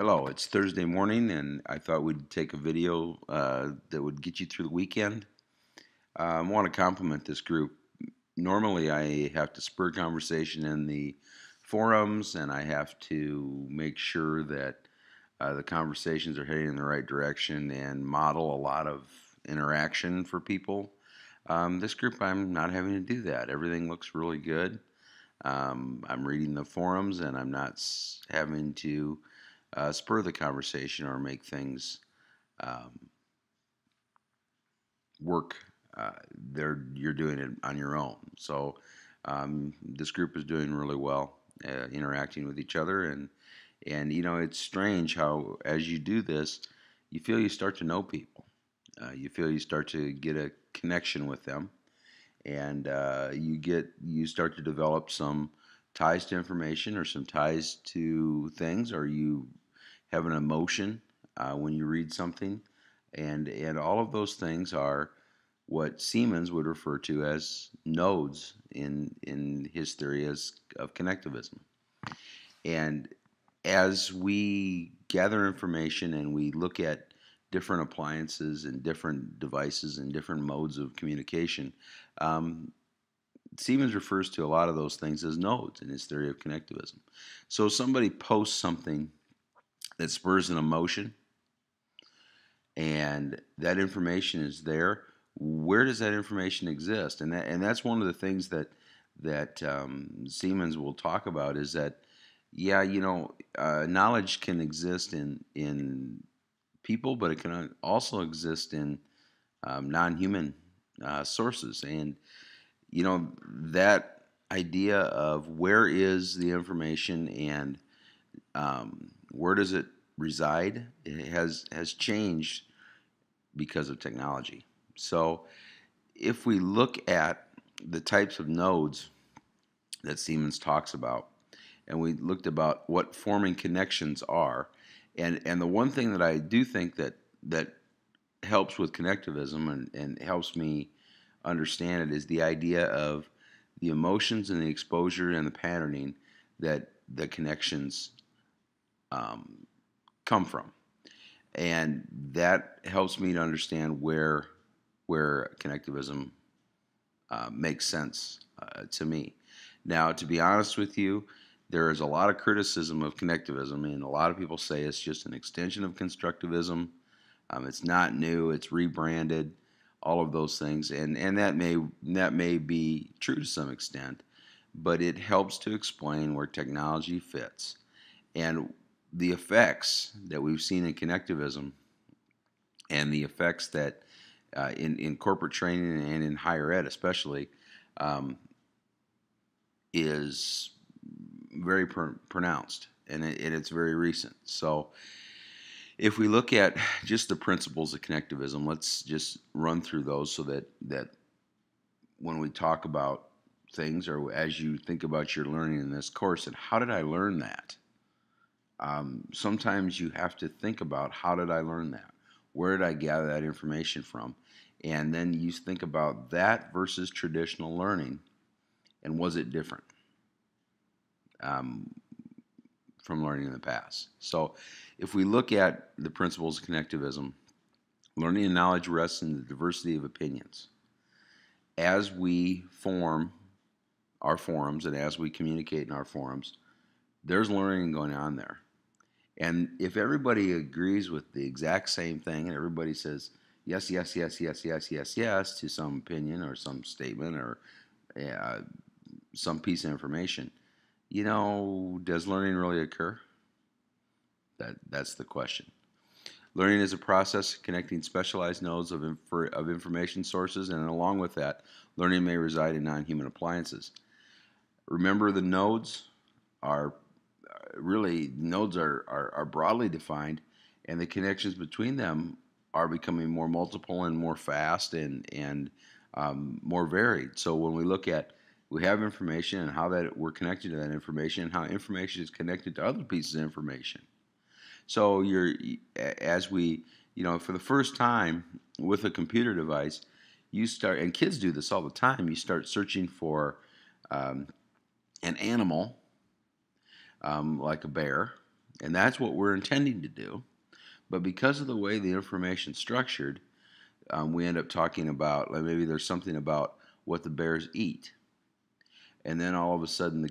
Hello, it's Thursday morning, and I thought we'd take a video that would get you through the weekend. I want to compliment this group. Normally, I have to spur conversation in the forums, and I have to make sure that the conversations are heading in the right direction and model a lot of interaction for people. This group, I'm not having to do that. Everything looks really good. I'm reading the forums, and I'm not having to spur the conversation or make things um, work. You're doing it on your own. So this group is doing really well, interacting with each other, and it's strange how as you do this, you feel you start to know people. You feel you start to get a connection with them, and you start to develop some ties to information or some ties to things, or you have an emotion when you read something, and all of those things are what Siemens would refer to as nodes in his theory of connectivism. And as we gather information and we look at different appliances and different devices and different modes of communication, um, Siemens refers to a lot of those things as nodes in his theory of connectivism. So somebody posts something that spurs an emotion, and that information is there. Where does that information exist? And that's one of the things that Siemens will talk about is that, yeah, knowledge can exist in people, but it can also exist in non-human sources. And that idea of where is the information and where does it reside, it has changed because of technology. So if we look at the types of nodes that Siemens talks about, and we looked about what forming connections are, and the one thing that I do think that helps with connectivism and helps me understand it is the idea of the emotions and the exposure and the patterning that the connections um, come from, and that helps me to understand where connectivism makes sense to me. Now, to be honest with you, there is a lot of criticism of connectivism, and a lot of people say it's just an extension of constructivism. It's not new; it's rebranded. All of those things, and that may be true to some extent, but it helps to explain where technology fits and the effects that we've seen in connectivism and the effects that in corporate training and in higher ed especially um, is very pronounced, and it's very recent. So if we look at just the principles of connectivism, let's just run through those so that when we talk about things or as you think about your learning in this course and how did I learn that, sometimes you have to think about how did I learn that? Where did I gather that information from? And then you think about that versus traditional learning, and was it different um, from learning in the past? So, if we look at the principles of connectivism, learning and knowledge rests in the diversity of opinions. As we form our forums and as we communicate in our forums, there's learning going on there. And if everybody agrees with the exact same thing and everybody says yes, yes, yes, yes, yes, yes, yes to some opinion or some statement or uh, some piece of information, does learning really occur? That's the question. Learning is a process connecting specialized nodes of information sources, and along with that, learning may reside in non-human appliances. Remember, the nodes are are broadly defined, and the connections between them are becoming more multiple and more fast and more varied. So when we have information and how that we're connected to that information and how information is connected to other pieces of information. So as we for the first time with a computer device, you start, and kids do this all the time. You start searching for um, an animal like a bear, And that's what we're intending to do. But because of the way the information's structured, we end up talking about, like, maybe there's something about what the bears eat. And then all of a sudden,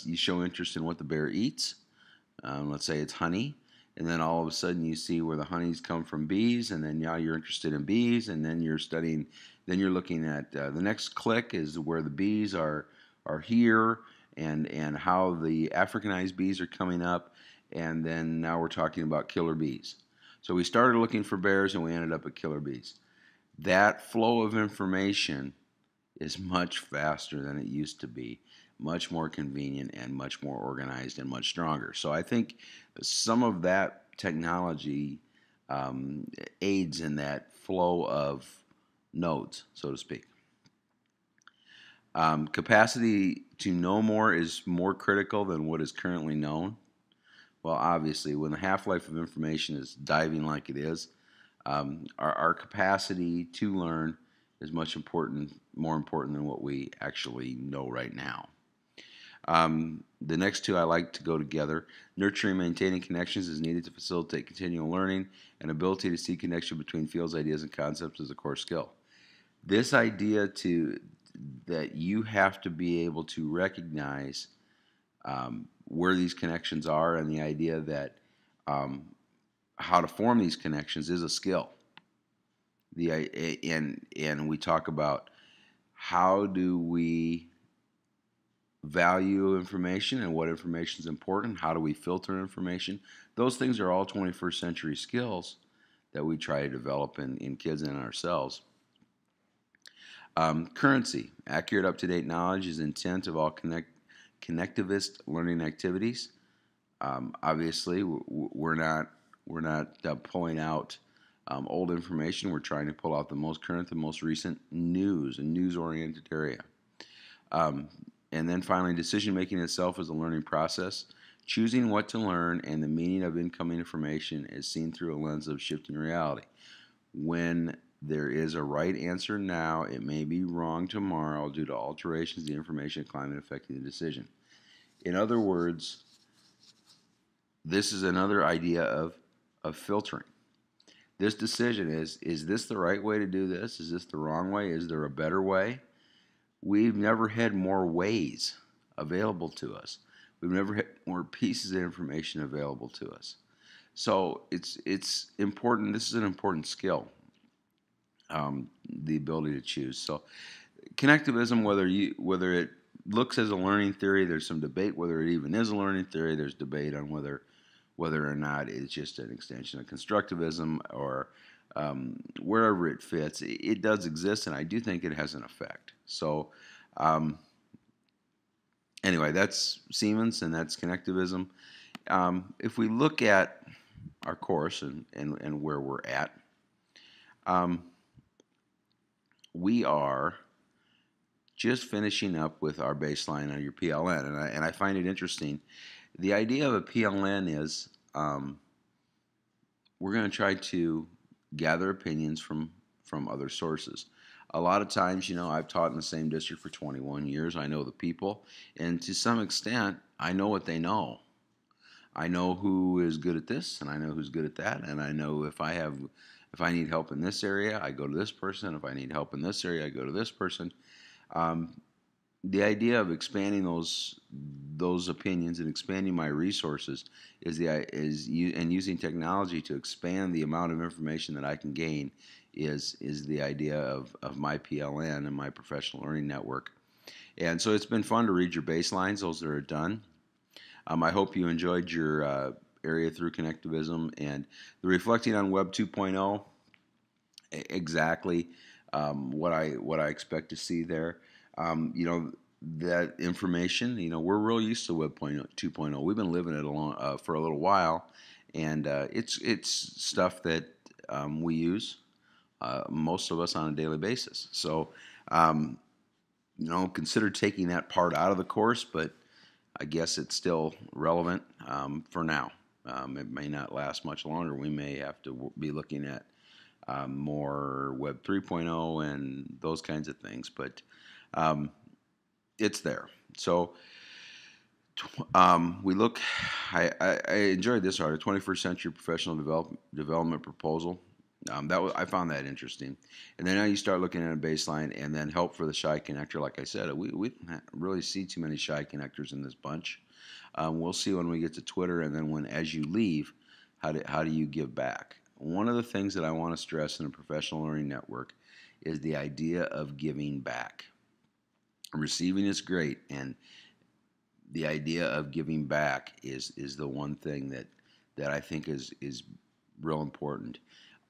you show interest in what the bear eats. Let's say it's honey. And then all of a sudden, you see where the honeys come from bees. And then now you're interested in bees. And then you're studying, then you're looking at the next click is where the bees are here, and how the Africanized bees are coming up. And then now we're talking about killer bees. So we started looking for bears and we ended up at killer bees. That flow of information is much faster than it used to be, much more convenient and much more organized and much stronger. So I think some of that technology aids in that flow of nodes, so to speak. Capacity to know more is more critical than what is currently known. Well, obviously, when the half-life of information is diving like it is, our capacity to learn is more important than what we actually know right now. The next two I like to go together. Nurturing and maintaining connections is needed to facilitate continual learning, and ability to see connection between fields, ideas, and concepts is a core skill. This idea that you have to be able to recognize where these connections are, and the idea that how to form these connections is a skill. And we talk about how do we value information and what information is important, how do we filter information. Those things are all 21st century skills that we try to develop in kids and ourselves. Currency. Accurate, up-to-date knowledge is intent of all connectivist learning activities. Obviously, we're not pulling out old information. We're trying to pull out the most current, the most recent news, a news-oriented area. And then finally, decision-making itself is a learning process. Choosing what to learn and the meaning of incoming information is seen through a lens of shifting reality. When there is a right answer now, it may be wrong tomorrow due to alterations in the information climate affecting the decision. In other words, this is another idea of filtering. This decision is this the right way to do this? Is this the wrong way? Is there a better way? We've never had more ways available to us. We've never had more pieces of information available to us. So it's important. This is an important skill, the ability to choose. So connectivism, whether it looks as a learning theory, there's some debate whether it even is a learning theory. There's debate on whether or not it's just an extension of constructivism or wherever it fits. It does exist, and I do think it has an effect. So anyway, that's Siemens, and that's connectivism. If we look at our course and where we're at, we are just finishing up with our baseline on your PLN, and I find it interesting. The idea of a PLN is we're going to try to gather opinions from other sources. A lot of times, I've taught in the same district for 21 years. I know the people, and to some extent, I know what they know. I know who is good at this, and I know who's good at that, and I know if I need help in this area, I go to this person. If I need help in this area, I go to this person. The idea of expanding those opinions and expanding my resources and using technology to expand the amount of information that I can gain is the idea of my PLN and my professional learning network. And so it's been fun to read your baselines, those that are done. I hope you enjoyed your area through connectivism and the reflecting on Web 2.0. Exactly what I expect to see there. That information, we're real used to Web 2.0. We've been living it for a little while, and it's stuff that we use, most of us, on a daily basis. So, consider taking that part out of the course, but I guess it's still relevant for now. It may not last much longer. We may have to be looking at more Web 3.0 and those kinds of things, but it's there. So We look. I enjoyed this article, 21st Century Professional Development Proposal. I found that interesting. And then now you start looking at a baseline, and then help for the shy connector. Like I said, we don't really see too many shy connectors in this bunch. We'll see when we get to Twitter, and then as you leave, how do you give back? One of the things that I want to stress in a professional learning network is the idea of giving back. Receiving is great, and the idea of giving back is the one thing that I think is real important.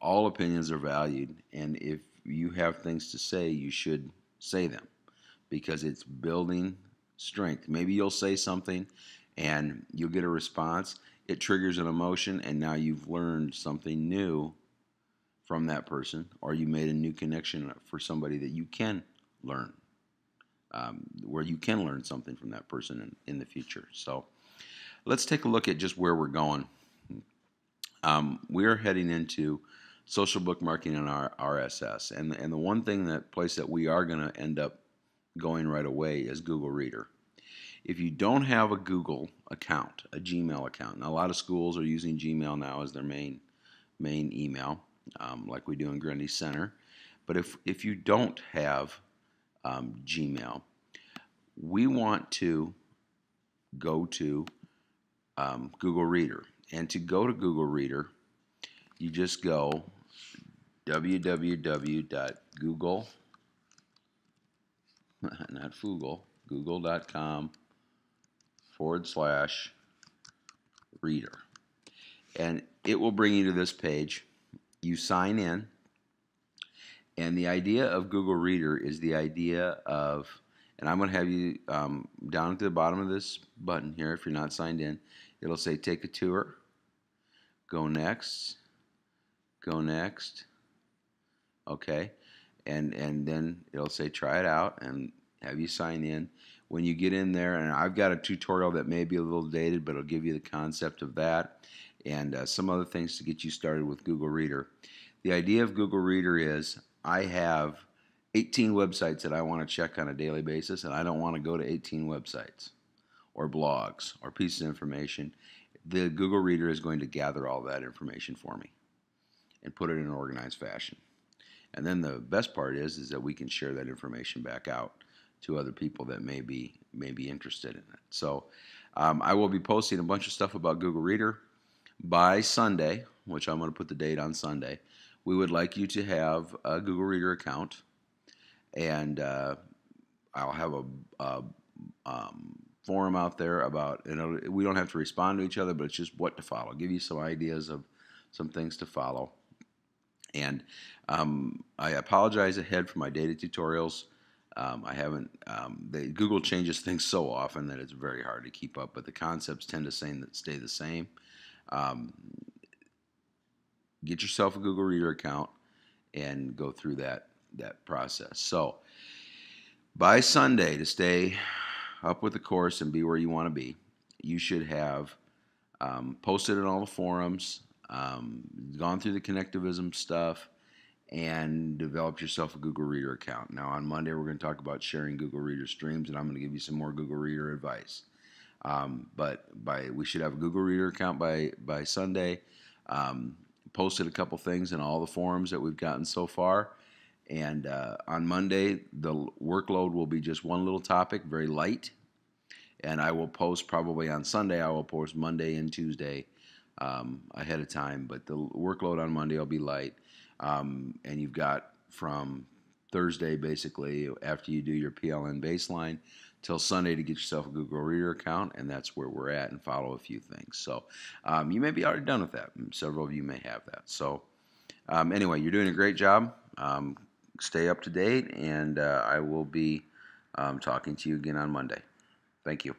All opinions are valued, and if you have things to say, you should say them because it's building strength. Maybe you'll say something and you'll get a response. It triggers an emotion, and now you've learned something new from that person, or you made a new connection for somebody that you can learn, where you can learn something from that person in the future. So let's take a look at just where we're going. We're heading into social bookmarking and our RSS, and the one place that we are going to end up going right away is Google Reader. If you don't have a Google account, a Gmail account, and a lot of schools are using Gmail now as their main email, like we do in Grundy Center. But if you don't have Gmail, we want to go to Google Reader. And to go to Google Reader, you just go www.google, not Foogle, google.com/reader. And it will bring you to this page. You sign in. And the idea of Google Reader is the idea of, and I'm going to have you down at the bottom of this button here, if you're not signed in, it'll say take a tour, go next, okay, and then it'll say try it out and have you sign in. When you get in there, and I've got a tutorial that may be a little dated, but it'll give you the concept of that and some other things to get you started with Google Reader. The idea of Google Reader is I have 18 websites that I want to check on a daily basis, and I don't want to go to 18 websites or blogs or pieces of information. The Google Reader is going to gather all that information for me and put it in an organized fashion. And then the best part is that we can share that information back out to other people that may be interested in it. So I will be posting a bunch of stuff about Google Reader by Sunday, which I'm going to put the date on Sunday. We would like you to have a Google Reader account, and I'll have a forum out there about, we don't have to respond to each other, but it's just what to follow. Give you some ideas of some things to follow. And I apologize ahead for my data tutorials. I haven't, Google changes things so often that it's very hard to keep up, but the concepts tend to stay the same. Get yourself a Google Reader account and go through that process. So by Sunday, to stay up with the course and be where you want to be, you should have posted in all the forums, gone through the connectivism stuff, and developed yourself a Google Reader account. Now on Monday, we're going to talk about sharing Google Reader streams, and I'm going to give you some more Google Reader advice. But we should have a Google Reader account by Sunday. Posted a couple things in all the forums that we've gotten so far. And on Monday, the workload will be just one little topic, very light. And I will post probably on Sunday. I will post Monday and Tuesday ahead of time. But the workload on Monday will be light. And you've got from Thursday, basically, after you do your PLN baseline, till Sunday to get yourself a Google Reader account, and that's where we're at, and follow a few things. So you may be already done with that. Several of you may have that. So anyway, you're doing a great job. Stay up to date, and I will be talking to you again on Monday. Thank you.